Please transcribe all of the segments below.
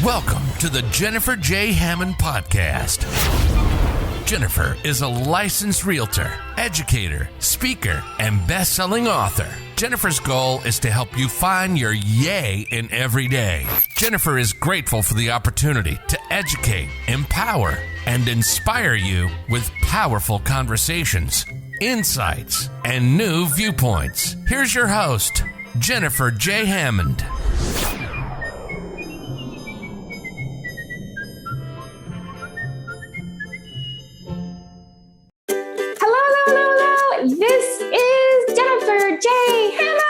Welcome to the Jennifer J. Hammond Podcast. Jennifer is a licensed realtor, educator, speaker, and best-selling author. Jennifer's goal is to help you find your yay in every day. Jennifer is grateful for the opportunity to educate, empower, and inspire you with powerful conversations, insights, and new viewpoints. Here's your host, Jennifer J. Hammond. This is Jennifer J. Hammond.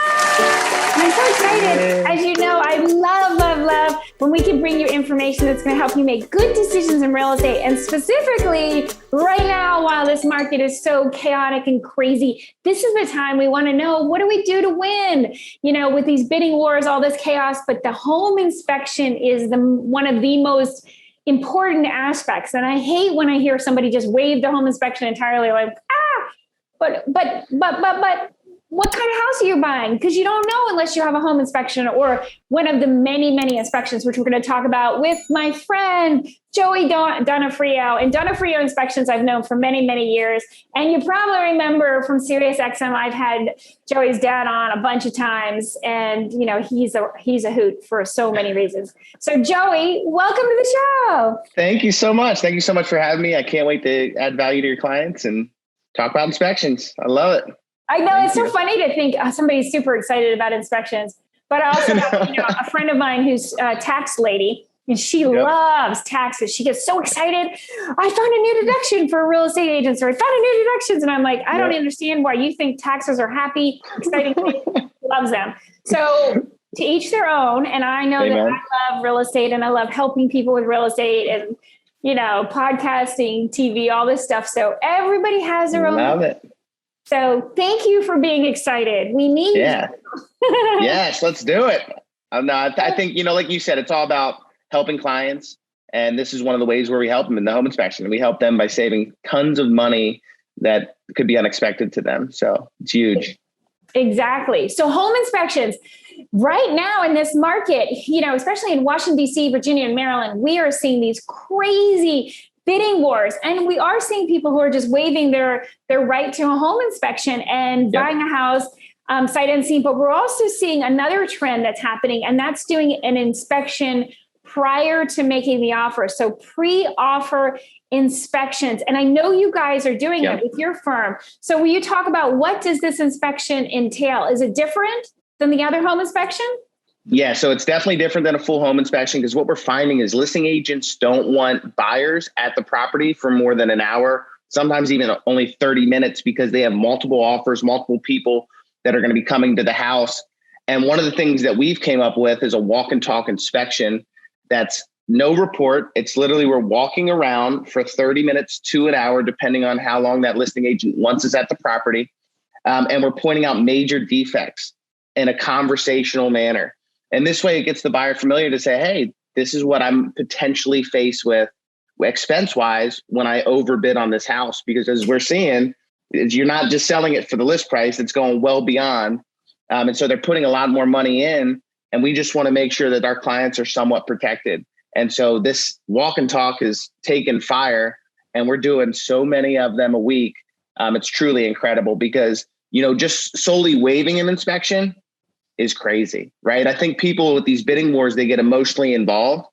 I'm so excited. As you know, I love when we can bring you information that's going to help you make good decisions in real estate. And specifically right now, while this market is so chaotic and crazy, this is the time we want to know, what do we do to win? You know, with these bidding wars, all this chaos, but the home inspection is one of the most important aspects. And I hate when I hear somebody just waive the home inspection entirely, like, But what kind of house are you buying? Because you don't know unless you have a home inspection or one of the many inspections, which we're going to talk about with my friend, Joey Donofrio. And Donofrio Inspections I've known for many years. And you probably remember from SiriusXM, I've had Joey's dad on a bunch of times. And, you know, he's a hoot for so many reasons. So Joey, welcome to the show. Thank you so much. Thank you so much for having me. I can't wait to add value to your clients and talk about inspections. I love it. I know. It's so funny to think somebody's super excited about inspections, but I also have a friend of mine who's a tax lady, and she loves taxes. She gets so excited. I found a new deduction for real estate agents, or I found a new deductions. And I'm like, I don't understand why you think taxes are happy, exciting. Loves them. So to each their own. And I know that I love real estate and I love helping people with real estate and, you know, podcasting, TV, all this stuff. So everybody has their own. Love it. So thank you for being excited. We need you. Yes, let's do it. I think, you know, like you said, it's all about helping clients. And this is one of the ways where we help them in the home inspection. We help them by saving tons of money that could be unexpected to them. So it's huge. Exactly. So home inspections right now in this market, you know, especially in Washington, D.C., Virginia, and Maryland, we are seeing these crazy bidding wars. And we are seeing people who are just waiving their right to a home inspection and buying a house sight unseen. But we're also seeing another trend that's happening, and that's doing an inspection prior to making the offer. So pre-offer inspections. And I know you guys are doing it with your firm. So will you talk about what does this inspection entail? Is it different than the other home inspection? Yeah, so it's definitely different than a full home inspection, because what we're finding is listing agents don't want buyers at the property for more than an hour, sometimes even only 30 minutes, because they have multiple offers, multiple people that are going to be coming to the house. And one of the things that we've came up with is a walk and talk inspection that's no report. It's literally we're walking around for 30 minutes to an hour, depending on how long that listing agent wants us at the property. And we're pointing out major defects in a conversational manner. And this way it gets the buyer familiar to say, hey, this is what I'm potentially faced with expense-wise when I overbid on this house. Because as we're seeing, is you're not just selling it for the list price, it's going well beyond. And so they're putting a lot more money in, and we just want to make sure that our clients are somewhat protected. And so this walk and talk is taking fire, and we're doing so many of them a week. It's truly incredible because, you know, just solely waiving an inspection is crazy, right? I think people with these bidding wars, they get emotionally involved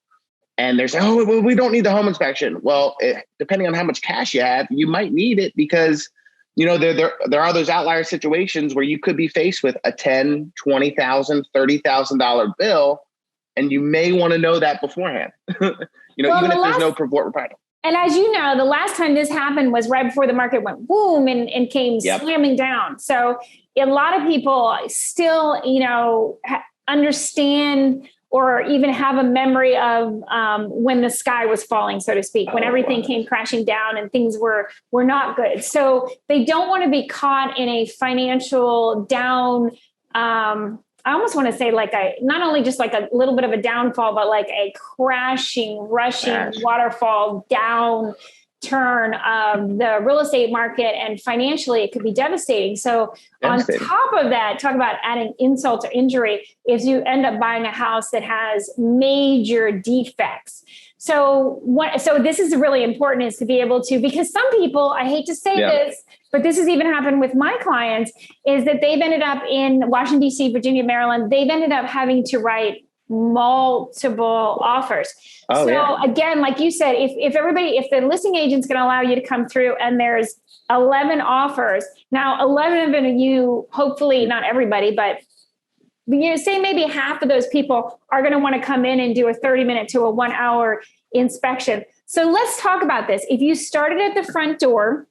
and they're saying, oh, well, we don't need the home inspection. Well, depending on how much cash you have, you might need it because, you know, there are those outlier situations where you could be faced with a $10,000, $20,000, $30,000 bill, and you may want to know that beforehand, you know, even if there's no report provided. And as you know, the last time this happened was right before the market went boom and came slamming down. So a lot of people still, you know, understand or even have a memory of when the sky was falling, so to speak, when everything came crashing down and things were not good. So they don't want to be caught in a financial down. I almost want to say like not only just like a little bit of a downfall, but like a crashing, rushing waterfall down turn of the real estate market, and financially it could be devastating. So on top of that, talk about adding insult to injury, is you end up buying a house that has major defects. So this is really important, is to be able to, because some people, I hate to say this, but this has even happened with my clients, is that they've ended up in Washington, D.C., Virginia, Maryland, they've ended up having to write multiple offers. Again, like you said, if the listing agent's going to allow you to come through and there's 11 offers, now 11 of you, hopefully not everybody, but say maybe half of those people are going to want to come in and do a 30-minute to a 1-hour inspection. So let's talk about this. If you started at the front door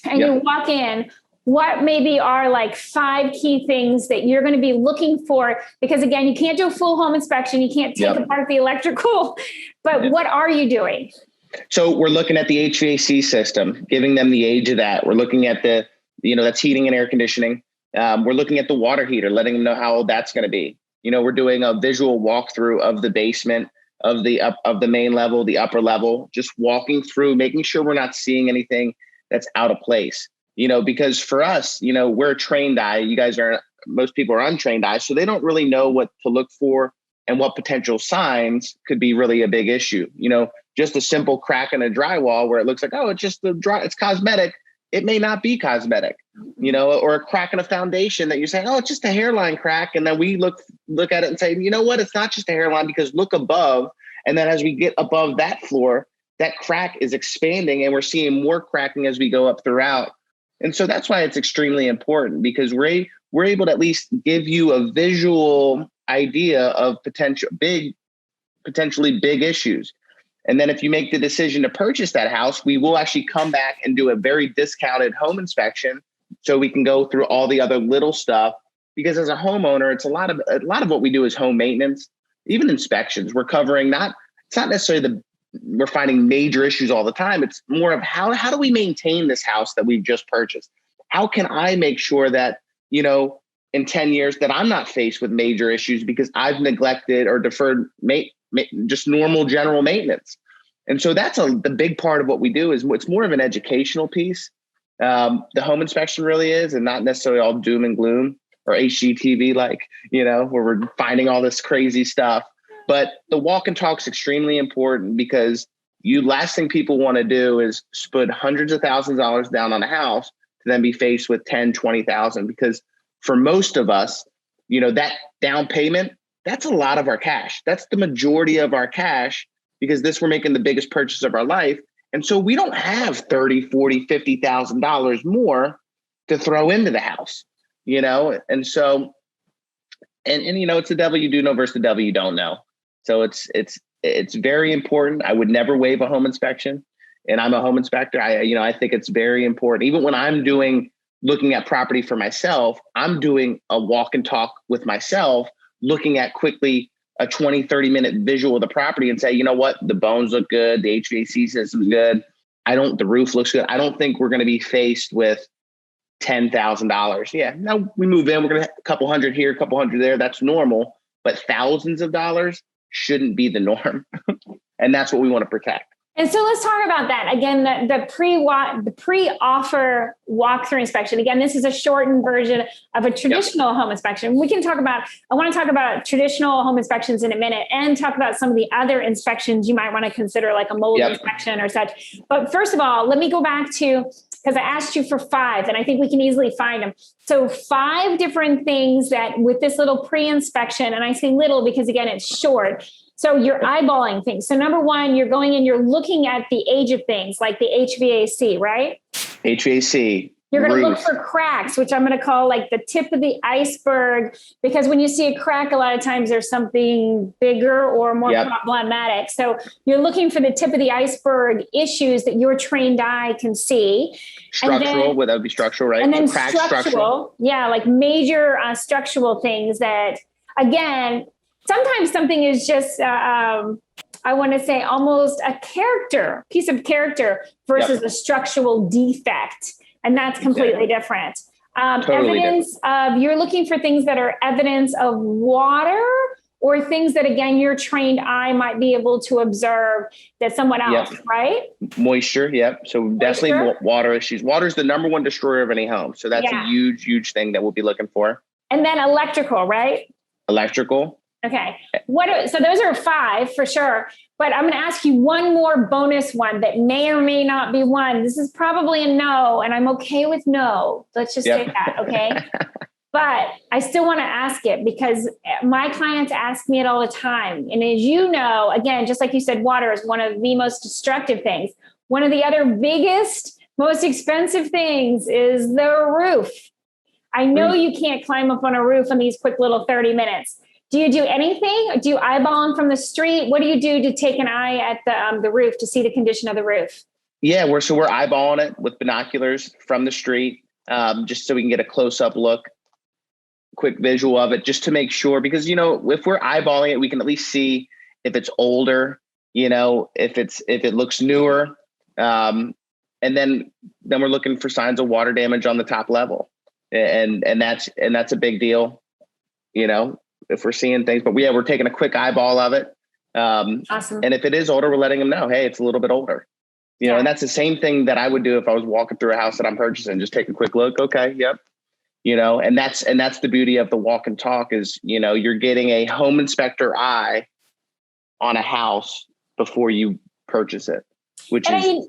and you walk in, what maybe are like 5 key things that you're going to be looking for? Because again, you can't do a full home inspection. You can't take apart the electrical, but what are you doing? So we're looking at the HVAC system, giving them the age of that. We're looking at the, that's heating and air conditioning. We're looking at the water heater, letting them know how old that's going to be. We're doing a visual walkthrough of the basement, of the main level, the upper level, just walking through, making sure we're not seeing anything that's out of place. Because for us, we're a trained eye. You guys most people are untrained eyes, so they don't really know what to look for and what potential signs could be really a big issue. Just a simple crack in a drywall where it looks like, oh, it's just it's cosmetic. It may not be cosmetic, or a crack in a foundation that you're saying, oh, it's just a hairline crack. And then we look at it and say, you know what? It's not just a hairline, because look above. And then as we get above that floor, that crack is expanding and we're seeing more cracking as we go up throughout. And so that's why it's extremely important, because we're able to at least give you a visual idea of potentially big issues. And then if you make the decision to purchase that house, we will actually come back and do a very discounted home inspection, so we can go through all the other little stuff. Because as a homeowner, it's a lot of what we do is home maintenance, even inspections. We're covering it's not necessarily we're finding major issues all the time. It's more of how do we maintain this house that we've just purchased? How can I make sure that, in 10 years that I'm not faced with major issues because I've neglected or deferred just normal general maintenance. And so that's the big part of what we do. Is it's more of an educational piece. The home inspection really is, and not necessarily all doom and gloom or HGTV, where we're finding all this crazy stuff. But the walk and talk is extremely important, because last thing people want to do is put hundreds of thousands of dollars down on a house to then be faced with 10, 20,000. Because for most of us, that down payment, that's a lot of our cash. That's the majority of our cash, because we're making the biggest purchase of our life. And so we don't have $30,000, $40,000, $50,000 more to throw into the house, And so, and it's the devil you do know versus the devil you don't know. So it's very important. I would never waive a home inspection, and I'm a home inspector. I think it's very important. Even when I'm looking at property for myself, I'm doing a walk and talk with myself, looking at quickly a 20, 30-minute visual of the property and say, you know what? The bones look good. The HVAC system's good. The roof looks good. I don't think we're going to be faced with $10,000. Yeah. Now we move in, we're going to have a couple hundred here, a couple hundred there. That's normal, but thousands of dollars shouldn't be the norm. And that's what we want to protect. And so let's talk about that. Again, the pre-offer walkthrough inspection. Again, this is a shortened version of a traditional home inspection. I want to talk about traditional home inspections in a minute, and talk about some of the other inspections you might want to consider, like a mold inspection or such. But first of all, let me go back to, because I asked you for 5, and I think we can easily find them. So 5 different things that with this little pre-inspection, and I say little because again, it's short. So you're eyeballing things. So number 1, you're going in, you're looking at the age of things, like the HVAC, right? HVAC. You're going to look for cracks, which I'm going to call like the tip of the iceberg, because when you see a crack, a lot of times there's something bigger or more problematic. So you're looking for the tip of the iceberg issues that your trained eye can see. Structural, that would be structural, right? And then structural. Yeah, like major structural things that, again, sometimes something is just, I want to say almost a piece of character versus a structural defect. And that's completely different. Totally Evidence different. of, you're looking for things that are evidence of water or things that, again, your trained eye might be able to observe that someone else, right? Moisture. Yep. So definitely water issues. Water is the number one destroyer of any home. So that's a huge, huge thing that we'll be looking for. And then electrical, right? Electrical. Okay. So those are 5 for sure. But I'm going to ask you one more bonus one that may or may not be one. This is probably a no, and I'm okay with no. Let's just say that, okay? But I still want to ask it because my clients ask me it all the time. And as you know, again, just like you said, water is one of the most destructive things. One of the other biggest, most expensive things is the roof. I know you can't climb up on a roof in these quick little 30 minutes. Do you do anything? Do you eyeball them from the street? What do you do to take an eye at the roof to see the condition of the roof? Yeah, we're eyeballing it with binoculars from the street, just so we can get a close-up look, quick visual of it, just to make sure, because, if we're eyeballing it, we can at least see if it's older, if it looks newer. And then we're looking for signs of water damage on the top level. And that's a big deal, if we're seeing things, but we're taking a quick eyeball of it. Awesome. And if it is older, we're letting them know, hey, it's a little bit older, and that's the same thing that I would do if I was walking through a house that I'm purchasing, just take a quick look. Okay. Yep. And that's the beauty of the walk and talk is, you're getting a home inspector eye on a house before you purchase it. I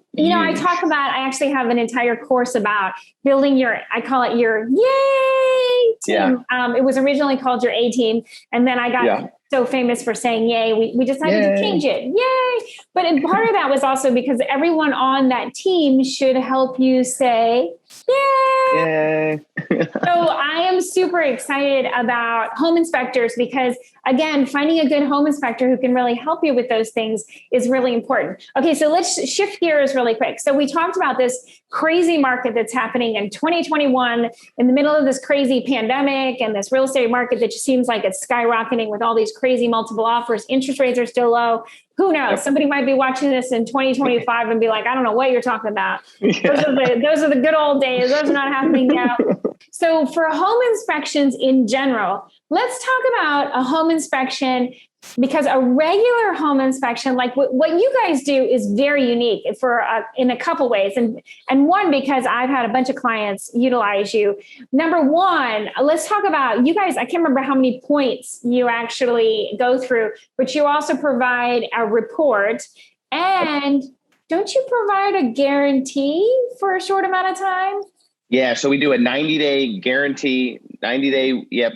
actually have an entire course about building I call it your yay team. Yeah. It was originally called your A team. And then I got so famous for saying yay. We decided to change it. Yay. But part of that was also because everyone on that team should help you say, yay. So I am super excited about home inspectors because, again, finding a good home inspector who can really help you with those things is really important. Okay, so let's shift gears really quick. So we talked about this crazy market that's happening in 2021 in the middle of this crazy pandemic and this real estate market that just seems like it's skyrocketing with all these crazy multiple offers. Interest rates are still low. Who knows? Yep. Somebody might be watching this in 2025 and be like, I don't know what you're talking about. Those are the good old days. Those are not happening now. So for home inspections in general, let's talk about a home inspection, because a regular home inspection, like what you guys do, is very unique in a couple ways. And one, because I've had a bunch of clients utilize you. Number one, let's talk about you guys. I can't remember how many points you actually go through, but you also provide a report. And don't you provide a guarantee for a short amount of time? Yeah. So we do a 90-day guarantee, 90-day. Yep.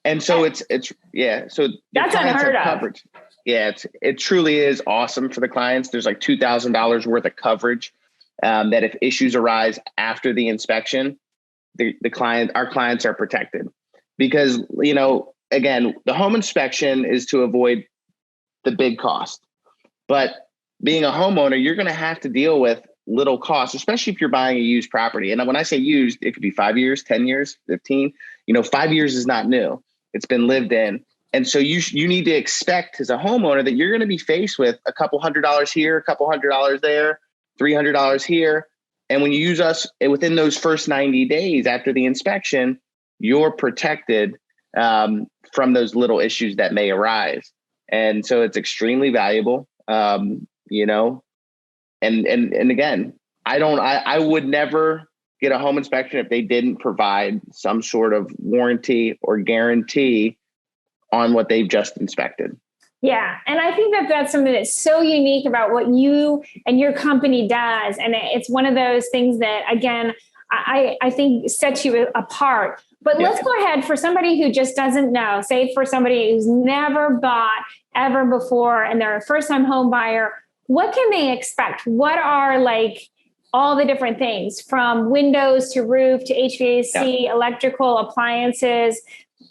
And so it's so that's unheard of. Coverage. Yeah, it truly is awesome for the clients. There's like $2,000 worth of coverage that if issues arise after the inspection, our clients are protected, because again, the home inspection is to avoid the big cost, but being a homeowner, you're going to have to deal with little costs, especially if you're buying a used property. And when I say used, it could be 5 years, 10 years, 15. 5 years is not new. It's been lived in. And so you need to expect as a homeowner that you're going to be faced with a couple $100 here, a couple $100 there, $300 here. And when you use us within those first 90 days after the inspection, you're protected from those little issues that may arise. And so it's extremely valuable, And again, I would never get a home inspection if they didn't provide some sort of warranty or guarantee on what they've just inspected. Yeah. And I think that's something that's so unique about what you and your company does. And it's one of those things that, again, I think sets you apart. But let's go ahead for somebody who just doesn't know, say for somebody who's never bought ever before and they're a first-time home buyer, what can they expect? What are all the different things from windows to roof to HVAC, electrical, appliances,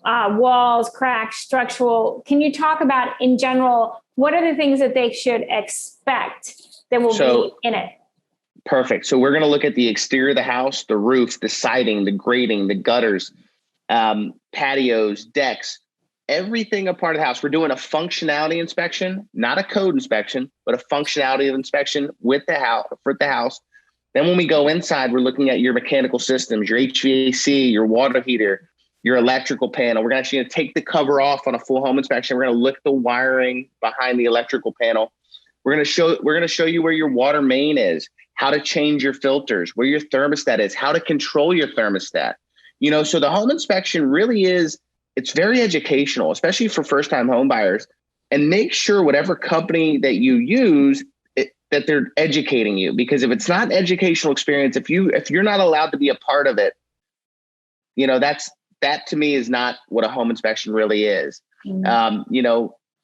walls, cracks, structural? Can you talk about in general, what are the things that they should expect that will be in it? Perfect. So we're going to look at the exterior of the house, the roof, the siding, the grading, the gutters, patios, decks, everything a part of the house. We're doing a functionality inspection, not a code inspection, but a functionality inspection with the house. Then when we go inside, we're looking at your mechanical systems, your HVAC, your water heater, your electrical panel. We're actually going to take the cover off on a full home inspection. We're going to look at the wiring behind the electrical panel. We're going to show you where your water main is, how to change your filters, where your thermostat is, how to control your thermostat. So the home inspection really it's very educational, especially for first-time home buyers. And make sure whatever company that you use, that they're educating you, because if it's not an educational experience, if you're not allowed to be a part of it, that to me is not what a home inspection really is. Mm-hmm.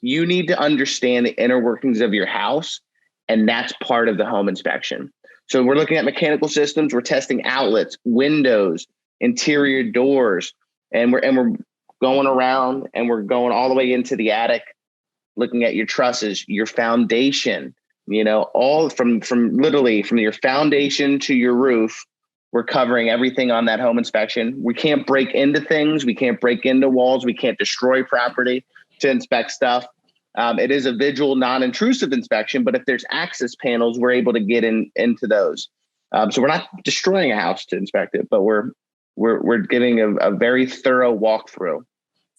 You need to understand the inner workings of your house, and that's part of the home inspection. So we're looking at mechanical systems, we're testing outlets, windows, interior doors, and we're going around and we're going all the way into the attic, looking at your trusses, your foundation, all from literally from your foundation to your roof. We're covering everything on that home inspection. We can't break into things. We can't break into walls. We can't destroy property to inspect stuff. It is a visual, non-intrusive inspection, but if there's access panels, we're able to get into those. So we're not destroying a house to inspect it, but we're giving a very thorough walkthrough.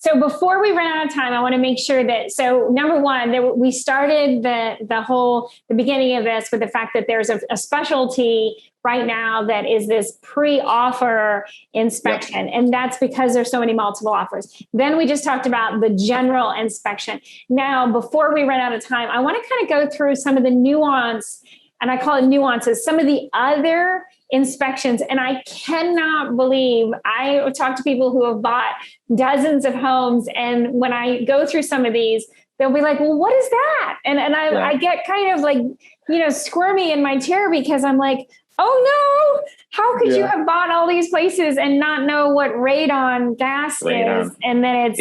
So before we run out of time, I want to make sure that, number one, we started the beginning of this with the fact that there's a specialty right now that is this pre-offer inspection. Yep. And that's because there's so many multiple offers. Then we just talked about the general inspection. Now, before we run out of time, I want to kind of go through some of the nuance, and I call it nuances, some of the other inspections. And I cannot believe, I talk to people who have bought dozens of homes, and when I go through some of these, they'll be like, well, what is that? And I get kind of like, squirmy in my chair, because I'm like, oh no, how could you have bought all these places and not know what radon gas is? And then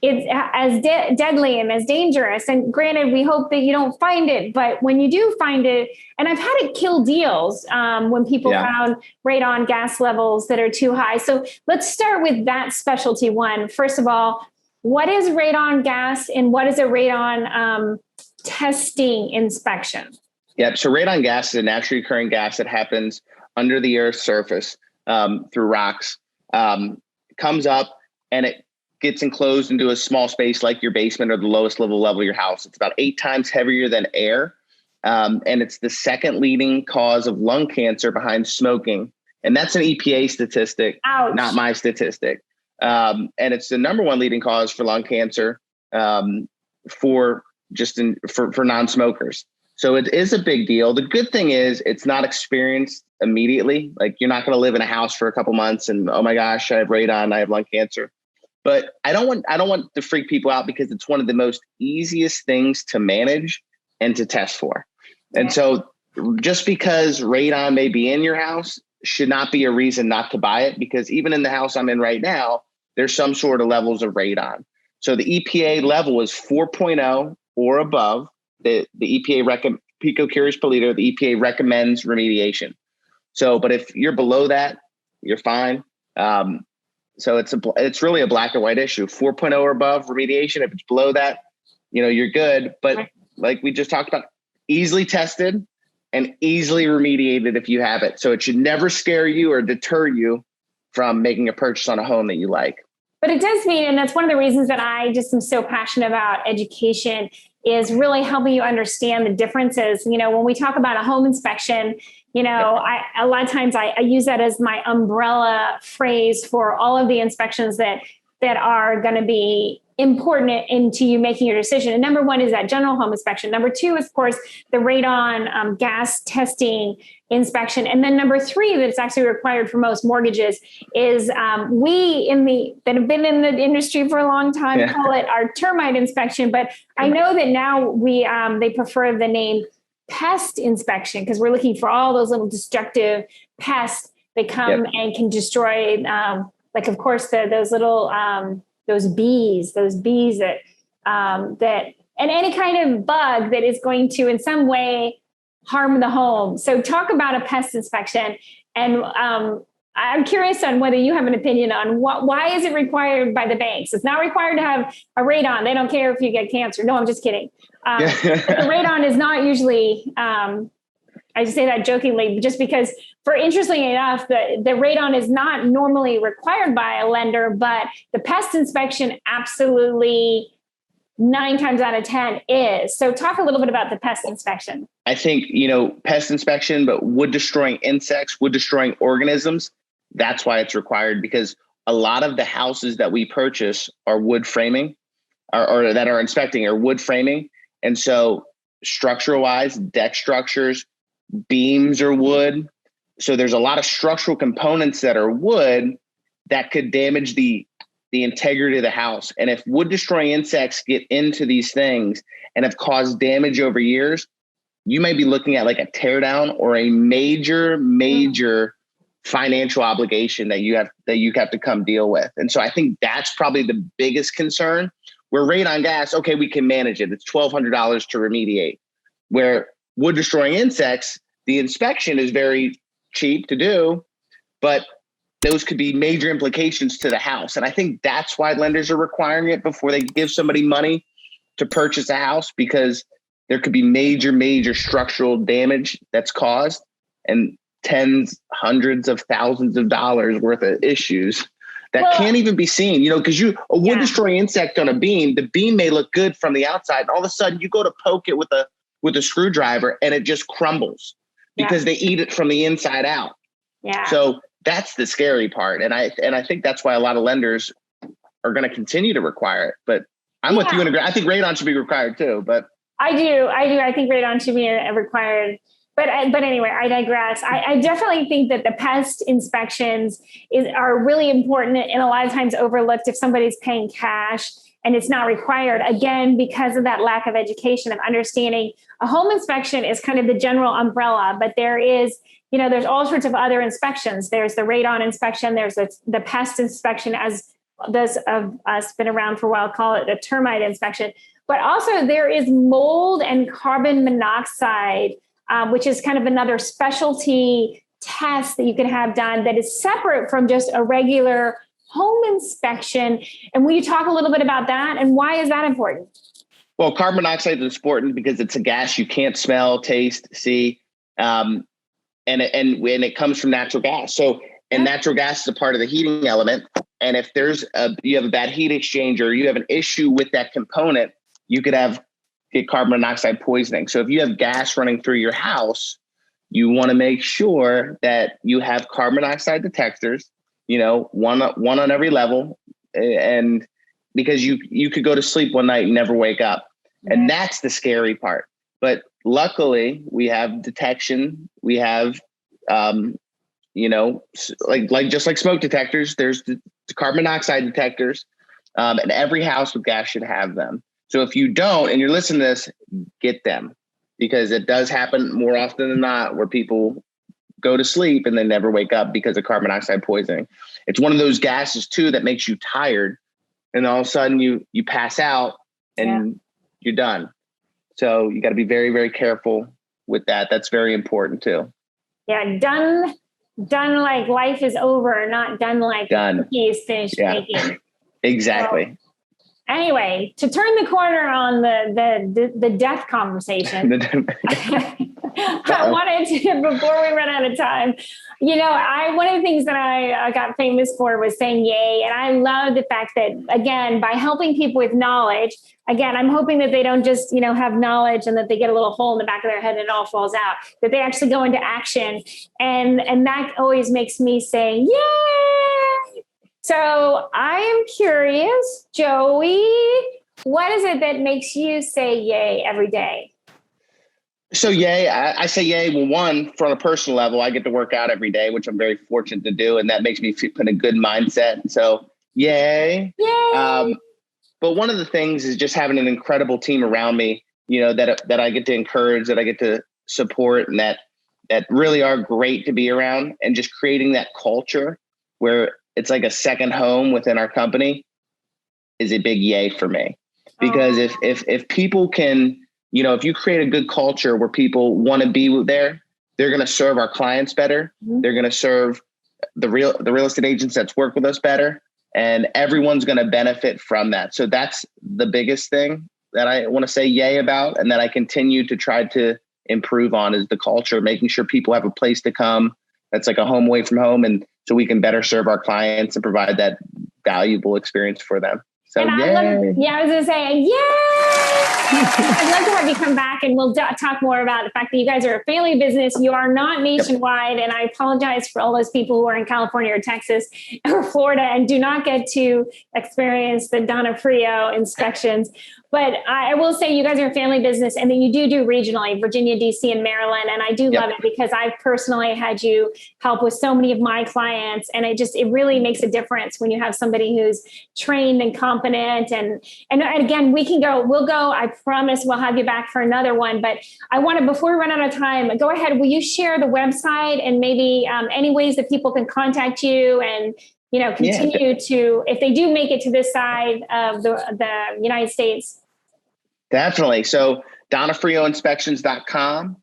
it's as deadly and as dangerous. And granted, we hope that you don't find it, but when you do find it, and I've had it kill deals when people found radon gas levels that are too high. So let's start with that specialty one. First of all, what is radon gas and what is a radon testing inspection? Yep. So radon gas is a naturally occurring gas that happens under the Earth's surface through rocks, comes up and it gets enclosed into a small space like your basement or the lowest level of your house. It's about 8 times heavier than air. And it's the second leading cause of lung cancer behind smoking. And that's an EPA statistic, Ouch. Not my statistic. And it's the number one leading cause for lung cancer for non-smokers. So it is a big deal. The good thing is it's not experienced immediately. Like, you're not going to live in a house for a couple months and, oh my gosh, I have radon, I have lung cancer. But I don't want to freak people out, because it's one of the most easiest things to manage and to test for. And so just because radon may be in your house should not be a reason not to buy it, because even in the house I'm in right now, there's some sort of levels of radon. So the EPA level is 4.0 or above. The EPA picocuries per liter, the EPA recommends remediation. So, but if you're below that, you're fine. So it's really a black and white issue. 4.0 or above remediation. If it's below that, you're good. But like we just talked about, easily tested and easily remediated if you have it. So it should never scare you or deter you from making a purchase on a home that you like. But it does mean, and that's one of the reasons that I just am so passionate about education, is really helping you understand the differences. When we talk about a home inspection, a lot of times I use that as my umbrella phrase for all of the inspections that are going to be important into you making your decision. And number one is that general home inspection. Number two is, of course, the radon gas testing inspection. And then number three, that's actually required for most mortgages, is that have been in the industry for a long time call it our termite inspection. But I know that now they prefer the name pest inspection, because we're looking for all those little destructive pests that come and can destroy, of course, those little those bees that and any kind of bug that is going to in some way harm the home. So talk about a pest inspection. And I'm curious on whether you have an opinion on why is it required by the banks? It's not required to have a radon. They don't care if you get cancer. No, I'm just kidding. The radon is not usually, I just say that jokingly, just because interestingly enough, the radon is not normally required by a lender, but the pest inspection absolutely 9 times out of 10 is. So talk a little bit about the pest inspection. I think, pest inspection, but wood destroying insects, wood destroying organisms, that's why it's required, because a lot of the houses that we purchase are wood framing or that are inspecting are wood framing. And so structural wise, deck structures, beams are wood. So there's a lot of structural components that are wood that could damage the integrity of the house. And if wood destroying insects get into these things and have caused damage over years, you may be looking at like a tear down or a major financial obligation that you have to come deal with. And so I think that's probably the biggest concern. Where radon gas, okay, we can manage it. It's $1,200 to remediate. Where wood destroying insects, the inspection is very cheap to do, but those could be major implications to the house. And I think that's why lenders are requiring it before they give somebody money to purchase a house, because there could be major structural damage that's caused and tens, hundreds of thousands of dollars worth of issues that can't even be seen, because a wood destroying insect on a beam, the beam may look good from the outside. And all of a sudden you go to poke it with a screwdriver and it just crumbles because they eat it from the inside out. Yeah. So that's the scary part. And I think that's why a lot of lenders are going to continue to require it. But I'm with you in agreement. I think radon should be required too, but I do. I think radon should be required. But anyway, I digress. I definitely think that the pest inspections are really important and a lot of times overlooked if somebody's paying cash and it's not required, again, because of that lack of education of understanding. A home inspection is kind of the general umbrella, but there is, there's all sorts of other inspections. There's the radon inspection. There's the pest inspection, as those of us been around for a while call it the termite inspection. But also there is mold and carbon monoxide, which is kind of another specialty test that you can have done that is separate from just a regular home inspection. And will you talk a little bit about that? And why is that important? Well, carbon monoxide is important because it's a gas you can't smell, taste, see, and it comes from natural gas. So, and natural gas is a part of the heating element. And if you have a bad heat exchanger, you have an issue with that component, you could get carbon monoxide poisoning. So if you have gas running through your house, you want to make sure that you have carbon monoxide detectors, one on every level. And because you could go to sleep one night and never wake up. And that's the scary part. But luckily we have detection. We have, just like smoke detectors, there's the carbon monoxide detectors, and every house with gas should have them. So if you don't, and you're listening to this, get them, because it does happen more often than not where people go to sleep and they never wake up because of carbon monoxide poisoning. It's one of those gases too that makes you tired, and all of a sudden you pass out and you're done. So you got to be very, very careful with that. That's very important too. Yeah, done like life is over, not done like he is finished making. Exactly. So, anyway, to turn the corner on the death conversation, I wanted to, before we run out of time, one of the things that I got famous for was saying yay. And I love the fact that, again, by helping people with knowledge, again, I'm hoping that they don't just, have knowledge and that they get a little hole in the back of their head and it all falls out, that they actually go into action. And that always makes me say, yay. So I am curious, Joey, what is it that makes you say yay every day? So yay, I say yay. Well, one, from a personal level, I get to work out every day, which I'm very fortunate to do. And that makes me put in a good mindset. So yay. Yay. But one of the things is just having an incredible team around me, that I get to encourage, that I get to support, and that really are great to be around, and just creating that culture where it's like a second home within our company is a big yay for me. Because if people can, if you create a good culture where people want to be there, they're going to serve our clients better. Mm-hmm. They're going to serve the real estate agents that's work with us better, and everyone's going to benefit from that. So that's the biggest thing that I want to say yay about, and that I continue to try to improve on is the culture, making sure people have a place to come that's like a home away from home, and so we can better serve our clients and provide that valuable experience for them. So, and I was going to say, yay! I'd love to have you come back and we'll talk more about the fact that you guys are a family business. You are not nationwide. Yep. And I apologize for all those people who are in California or Texas or Florida and do not get to experience the Donofrio inspections. But I will say you guys are a family business, and then you do regionally, Virginia, DC, and Maryland. And I do love it because I've personally had you help with so many of my clients. And it really makes a difference when you have somebody who's trained and competent. And again, we'll go, I promise we'll have you back for another one. But I want to, before we run out of time, go ahead. Will you share the website and maybe any ways that people can contact you and, continue to, if they do make it to this side of the United States? Definitely. So donofrioinspections.com.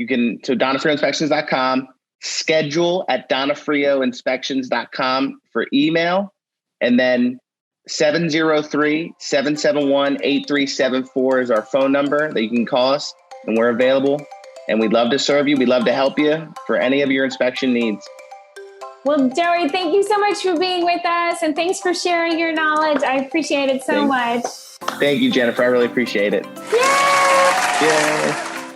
donofrioinspections.com, schedule at donofrioinspections.com for email, and then 703-771-8374 is our phone number that you can call us, and we're available. And we'd love to serve you. We'd love to help you for any of your inspection needs. Well, Joey, thank you so much for being with us, and thanks for sharing your knowledge. I appreciate it so much. Thank you, Jennifer. I really appreciate it. Yay! Yay!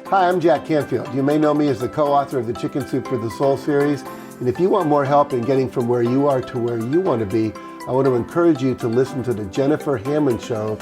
Hi, I'm Jack Canfield. You may know me as the co-author of the Chicken Soup for the Soul series. And if you want more help in getting from where you are to where you want to be, I want to encourage you to listen to the Jennifer Hammond Show.